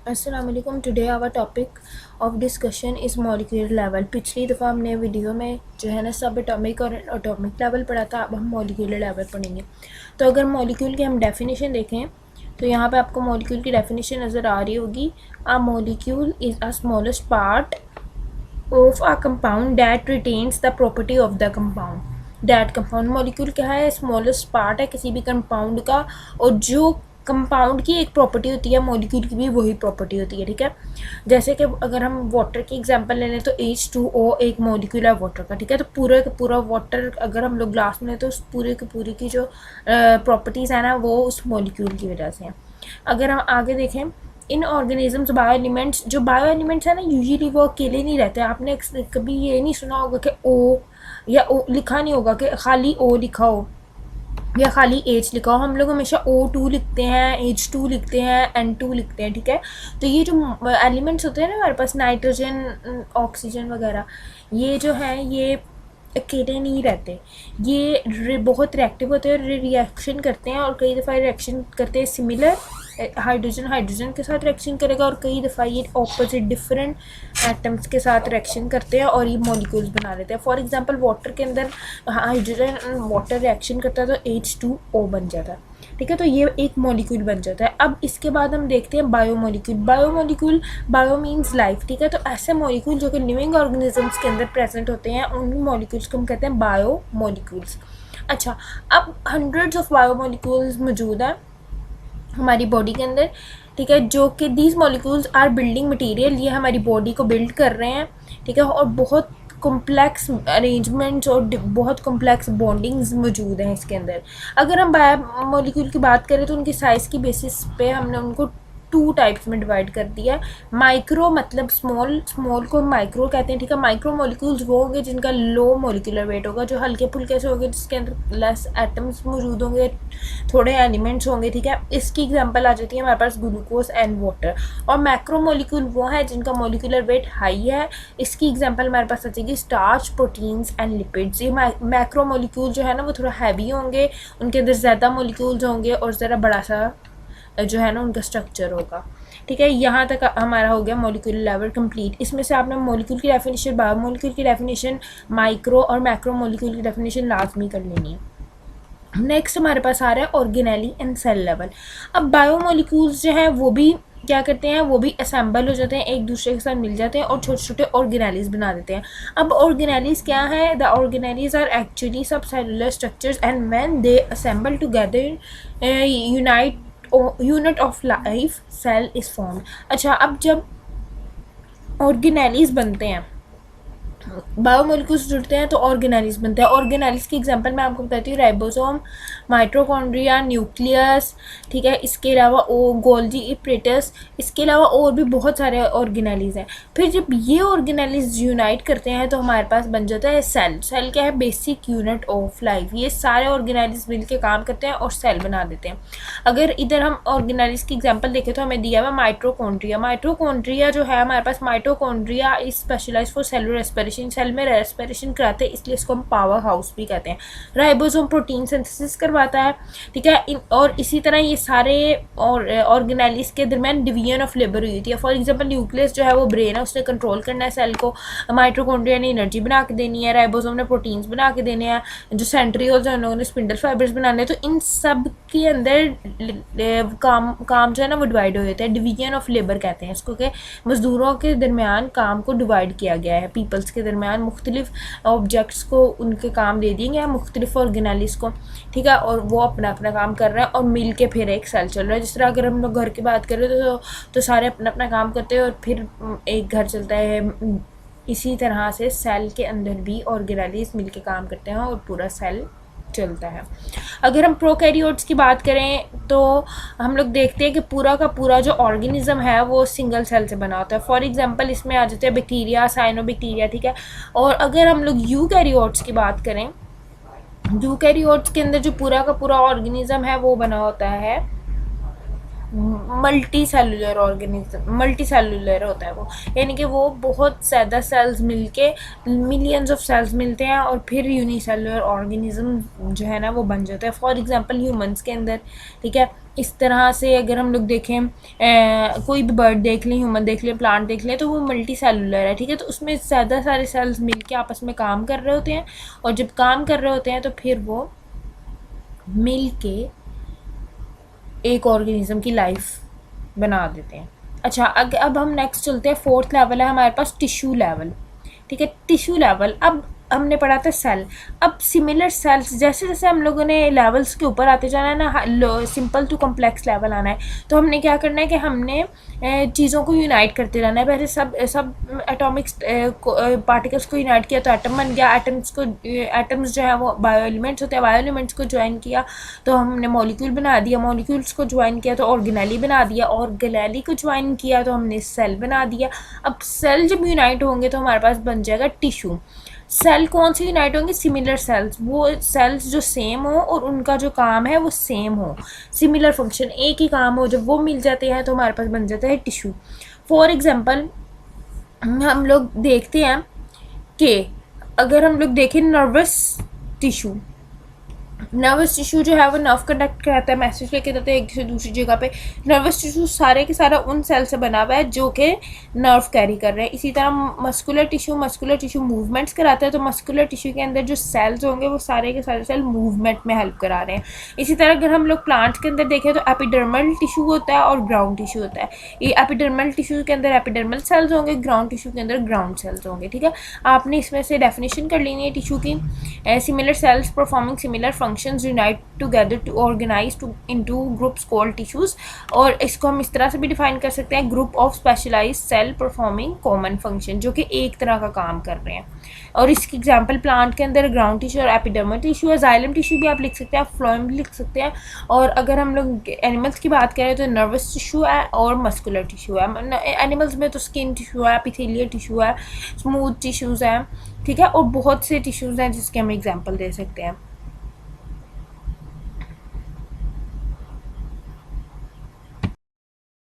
अस्सलाम वालेकुम। Today our topic of discussion is molecular level. पिछली दफ़ा हमने वीडियो में जो है ना सब एटॉमिक और एटॉमिक लेवल पढ़ा था, अब हम मॉलिक्यूलर लेवल पढ़ेंगे। तो अगर मॉलिक्यूल की हम डेफिनेशन देखें तो यहाँ पे आपको मॉलिक्यूल की डेफिनेशन नज़र आ रही होगी। A molecule is a smallest part of a compound that retains the property of the compound. That compound molecule क्या है? स्मॉलेस्ट पार्ट है किसी भी कंपाउंड का, और जो कंपाउंड की एक प्रॉपर्टी होती है मॉलिक्यूल की भी वही प्रॉपर्टी होती है। ठीक है, जैसे कि अगर हम वाटर की एग्जांपल ले लें तो H2O एक मॉलिक्यूल है वाटर का। ठीक है, तो पूरा का पूरा वाटर अगर हम लोग ग्लास में लें तो उस पूरे की पूरी की जो प्रॉपर्टीज़ है ना वो उस मॉलिक्यूल की वजह से हैं। अगर हम आगे देखें, इन ऑर्गेनिजम्स बायो एलिमेंट्स, जो बायो एलिमेंट्स है ना यूजुअली वो अकेले नहीं रहते। आपने कभी ये नहीं सुना होगा कि ओ या ओ लिखा नहीं होगा कि खाली ओ लिखा हो या खाली एच लिखा हो। हम लोग हमेशा O2 लिखते हैं, H2 लिखते हैं, N2 लिखते हैं। ठीक है, तो ये जो एलिमेंट्स होते हैं ना हमारे पास, नाइट्रोजन, ऑक्सीजन वगैरह, ये जो है ये अकेले नहीं रहते। ये बहुत रिएक्टिव होते हैं, रिएक्शन करते हैं, और कई दफ़ा रिएक्शन करते हैं सिमिलर। हाइड्रोजन हाइड्रोजन के साथ रिएक्शन करेगा, और कई दफ़ा ये ऑपोजिट डिफरेंट एटम्स के साथ रिएक्शन करते हैं और ये मॉलिक्यूल्स बना लेते हैं। फॉर एग्जांपल वाटर के अंदर हाइड्रोजन वाटर रिएक्शन करता है तो H2O बन जाता है। ठीक है, तो ये एक मॉलिक्यूल बन जाता है। अब इसके बाद हम देखते हैं bio molecule. Bio molecule, bio means life. ठीक है, तो ऐसे मॉलिक्यूल जो कि लिविंग ऑर्गेनिजम्स के अंदर प्रेजेंट होते हैं उन मॉलिक्यूल्स को हम कहते हैं बायो मॉलिक्यूल्स। अच्छा, अब हंड्रेड्स ऑफ बायो मॉलिक्यूल्स मौजूद हैं हमारी बॉडी के अंदर। ठीक है, जो कि these molecules are building material, ये हमारी बॉडी को बिल्ड कर रहे हैं। ठीक है, और बहुत कॉम्प्लेक्स अरेंजमेंट्स और बहुत कॉम्प्लेक्स बॉन्डिंग्स मौजूद हैं इसके अंदर। अगर हम बायो मॉलिक्यूल की बात करें तो उनकी साइज़ की बेसिस पे हमने उनको 2 टाइप्स में डिवाइड कर दिया है। माइक्रो मतलब स्मॉल, स्मॉल को माइक्रो कहते हैं। ठीक है, माइक्रो मॉलिक्यूल्स वो होंगे जिनका लो मॉलिक्यूलर वेट होगा, जो हल्के फुल्के से होंगे, जिसके अंदर लेस एटम्स मौजूद होंगे, थोड़े एलिमेंट्स होंगे। ठीक है, इसकी एग्जांपल आ जाती है हमारे पास ग्लूकोज एंड वाटर। और मैक्रो मॉलिक्यूल वो है जिनका मॉलिक्यूलर वेट हाई है। इसकी एग्जांपल हमारे पास आ जाएगी स्टार्च, प्रोटीन्स एंड लिपिड्स। ये मैक्रो मॉलिक्यूल जो है ना वो थोड़ा हैवी होंगे, उनके अंदर ज़्यादा मॉलिक्यूल्स होंगे और ज़रा बड़ा सा जो है ना उनका स्ट्रक्चर होगा। ठीक है, यहाँ तक हमारा हो गया मॉलिक्यूलर लेवल कंप्लीट। इसमें से आपने मॉलिक्यूल की डेफिनेशन, बायो मॉलिक्यूल की डेफिनेशन, माइक्रो और मैक्रो मॉलिक्यूल की डेफिनेशन लाजमी कर लेनी है। नेक्स्ट हमारे पास आ रहा है ऑर्गेनेली एंड सेल लेवल। अब बायोमोलिक्यूल्स जो हैं वो भी क्या करते हैं, वो भी असेंबल हो जाते हैं, एक दूसरे के साथ मिल जाते हैं और छोटे छोटे ऑर्गेनेलीज बना देते हैं। अब ऑर्गेनेलीज क्या है? The organelles are actually subcellular structures and when they assemble together unit of life cell is form. अच्छा, अब जब ऑर्गेनेलीज बनते हैं, बायोमोलिक्यूल्स जुड़ते हैं तो ऑर्गेनेलीज बनते हैं। ऑर्गेनेलीज की एग्जांपल मैं आपको बताती हूँ, राइबोसोम, माइटोकॉन्ड्रिया, न्यूक्लियस। ठीक है, इसके अलावा गोल्जी एपरेटस, इसके अलावा और भी बहुत सारे ऑर्गेनेलीज हैं। फिर जब ये ऑर्गेनेलीज यूनाइट करते हैं तो हमारे पास बन जाता है सेल। सेल क्या है? Basic unit of life. ये सारे ऑर्गेनेलीज मिलकर काम करते हैं और सेल बना देते हैं। अगर इधर हम ऑर्गेनेलीज की एग्जांपल देखें तो हमें दिया हुआ माइटोकॉन्ड्रिया। माइटोकॉन्ड्रिया जो है हमारे पास, mitochondria is specialise for cellular respiration. Cell में रेस्पिरेशन कराते हैं, इसलिए इसको हम पावर हाउस भी कहते हैं। राइबोसोम प्रोटीन सिंथेसिस करवाता है। ठीक है, और इसी तरह ये सारे ऑर्गेनेलीज के दरमियान डिवीजन ऑफ लेबर हुई थी। फॉर एग्जांपल न्यूक्लियस जो है वो ब्रेन है, उसने कंट्रोल करना है सेल को। माइटोकॉन्ड्रिया ने एनर्जी बना के देनी है, राइबोसोम ने प्रोटीन्स बना के देने हैं, जो सेंट्रियोल्स हैं उन्होंने स्पिंडल फाइबर्स बनाने। तो इन सब के अंदर काम जो है ना वो डिवाइड हो जाता है। डिवीजन ऑफ लेबर कहते हैं इसको, कि मजदूरों के दरमियान काम को डिवाइड किया गया है। पीपल्स के दरमियान मुख्तलिफ ऑब्जेक्ट्स को उनके काम दे दिए गए हैं, मुख्तलिफ ऑर्गेनेलीज को। ठीक है, और वो अपना अपना काम कर रहे हैं और मिल के फिर एक सेल चल रहा है। जिस तरह अगर हम लोग घर की बात करें तो सारे अपना अपना काम करते हैं और फिर एक घर चलता है। इसी तरह से सेल के अंदर भी ऑर्गेनेलीज मिल के काम करते हैं और पूरा सेल चलता है। अगर हम प्रोकैरियोट्स की बात करें तो हम लोग देखते हैं कि पूरा का पूरा जो ऑर्गेनिज्म है वो सिंगल सेल से बना होता है। फॉर एग्जांपल इसमें आ जाते हैं बैक्टीरिया, साइनोबैक्टीरिया। ठीक है, और अगर हम लोग यूकैरियोट्स की बात करें, यूकैरियोट्स के अंदर जो पूरा का पूरा ऑर्गेनिज्म है वो बना होता है multi cellular organism. Multi cellular होता है वो, यानी कि वो बहुत ज़्यादा सेल्स मिलके, मिलियंस ऑफ सेल्स मिलते हैं और फिर यूनिसेलुलर ऑर्गेनिज्म जो है ना वो बन जाता है। फॉर एग्जांपल ह्यूमंस के अंदर, ठीक है, इस तरह से अगर हम लोग देखें कोई भी बर्ड देख लें, ह्यूमन देख लें, प्लांट देख लें, तो वो मल्टी सेलुलर है, ठीक है। तो उसमें ज़्यादा सारे सेल्स मिलके आपस में काम कर रहे होते हैं, और जब काम कर रहे होते हैं तो फिर वो मिल के एक ऑर्गेनिज्म की लाइफ बना देते हैं। अच्छा, अब हम नेक्स्ट चलते हैं, फोर्थ लेवल है हमारे पास टिश्यू लेवल, ठीक है। टिश्यू लेवल, अब हमने पढ़ा था सेल, अब सिमिलर सेल्स, जैसे जैसे हम लोगों ने लेवल्स के ऊपर आते जाना है ना, सिंपल टू कॉम्प्लेक्स लेवल आना है, तो हमने क्या करना है कि हमने चीज़ों को यूनाइट करते रहना है। पहले सब एटॉमिक्स पार्टिकल्स को यूनाइट किया तो एटम बन गया, एटम्स जो है वो बायो एलिमेंट्स होते हैं, बायो एलिमेंट्स को ज्वाइन किया तो हमने मॉलिक्यूल बना दिया, मॉलिक्यूल्स को ज्वाइन किया तो ऑर्गेनेली बना दिया, ऑर्गेनेली को ज्वाइन किया तो हमने सेल बना दिया। अब सेल जब यूनाइट होंगे तो हमारे पास बन जाएगा टिश्यू। सेल कौन से यूनाइट होंगे? सिमिलर सेल्स, वो सेल्स जो सेम हो और उनका जो काम है वो सेम हो, सिमिलर फंक्शन, एक ही काम हो, जब वो मिल जाते हैं तो हमारे पास बन जाता है टिश्यू। फॉर एग्जांपल हम लोग देखते हैं कि अगर हम लोग देखें नर्वस टिश्यू, नर्वस टिश्यू जो है वो नर्व कंडक्ट कराता है, मैसेज लेके जाते हैं एक से दूसरी जगह पे। नर्वस टिश्यू सारे के सारा उन सेल से बना हुआ है जो कि नर्व कैरी कर रहे हैं। इसी तरह मस्कुलर टिश्यू मूवमेंट्स कराता है, तो मस्कुलर टिश्यू के अंदर जो सेल्स होंगे वो सारे के सारे सेल मूवमेंट में हेल्प करा रहे हैं। इसी तरह अगर हम लोग प्लांट्स के अंदर देखें तो एपिडर्मल टिश्यू होता है और ग्राउंड टिश्यू होता है। ये एपिडर्मल टिश्यू के अंदर एपिडर्मल सेल्स होंगे, ग्राउंड टिश्यू के अंदर ग्राउंड सेल्स होंगे, ठीक है। आपने इसमें से डेफिनेशन कर लेनी है टिश्यू की, similar cells performing similar functions unite together to organize into groups called tissues. और इसको हम इस तरह से भी डिफाइन कर सकते हैं, group of specialized cell performing common function, जो कि एक तरह का काम कर रहे हैं। और इसकी एग्जांपल प्लांट के अंदर ग्राउंड टिश्यू और एपिडर्मल टिश्यू है, जाइलम टिश्यू भी आप लिख सकते हैं, फ्लोएम भी लिख सकते हैं। और अगर हम लोग एनिमल्स की बात करें तो नर्वस टिश्यू है और मस्कुलर टिश्यू है। एनिमल्स में तो स्किन टिश्यू है, एपिथेलियल टिश्यू है, स्मूथ टिश्यूज़ हैं, ठीक है। और बहुत से टिश्यूज़ हैं जिसके हम एग्जांपल दे सकते हैं।